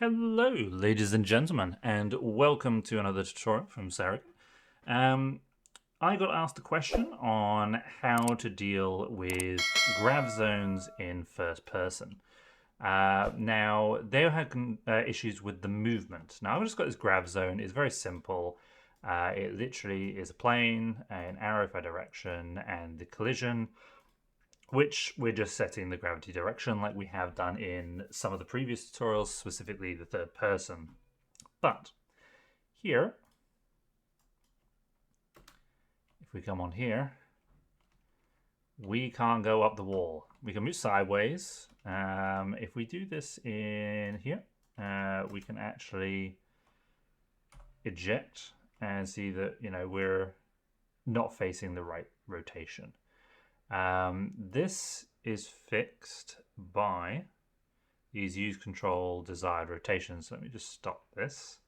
Hello, ladies and gentlemen, and welcome to another tutorial from Saragan. I got asked a question on how to deal with grav zones in first person. Now, they had issues with the movement. Now, I've just got this grav zone. It's very simple. It literally is a plane, an arrow for direction, and the collision, which we're just setting the gravity direction like we have done in some of the previous tutorials, specifically the third person. But here, if we come on here, we can't go up the wall. We can move sideways. If we do this in here, we can actually eject and see that, we're not facing the right rotation. This is fixed by these use control desired rotations. So let me just stop this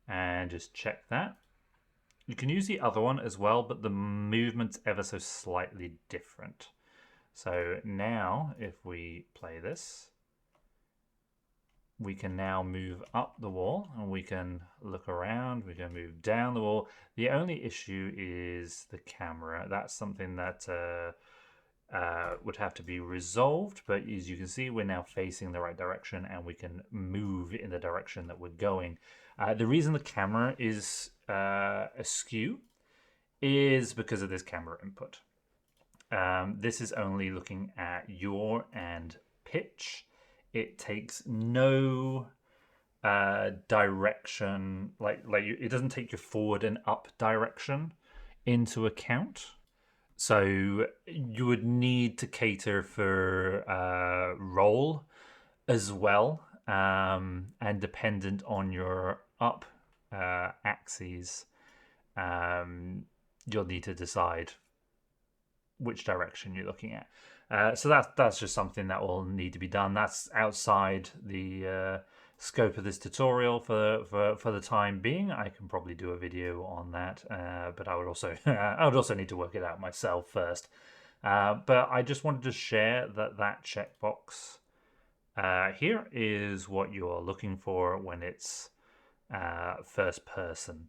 and just check that. You can use the other one as well, but the movement's ever so slightly different. So now if we play this, we can now move up the wall and we can look around, we can move down the wall. The only issue is the camera. That's something that would have to be resolved, but as you can see, we're now facing the right direction and we can move in the direction that we're going. The reason the camera is askew is because of this camera input. This is only looking at yaw and pitch. It takes no direction, it doesn't take your forward and up direction into account. So you would need to cater for roll as well, and dependent on your up axes, you'll need to decide which direction you're looking at. So that's just something that will need to be done. That's outside the scope of this tutorial for the time being. I can probably do a video on that, but I would also need to work it out myself first. But I just wanted to share that checkbox here is what you are looking for when it's first person.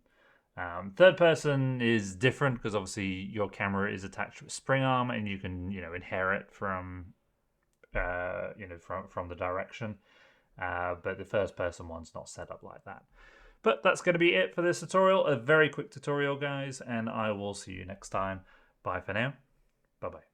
Third person is different because obviously your camera is attached to a spring arm and you can inherit from from the direction, but the first person one's not set up like that. But that's going to be it for this tutorial. A very quick tutorial, guys, and I will see you next time. Bye for now. Bye bye.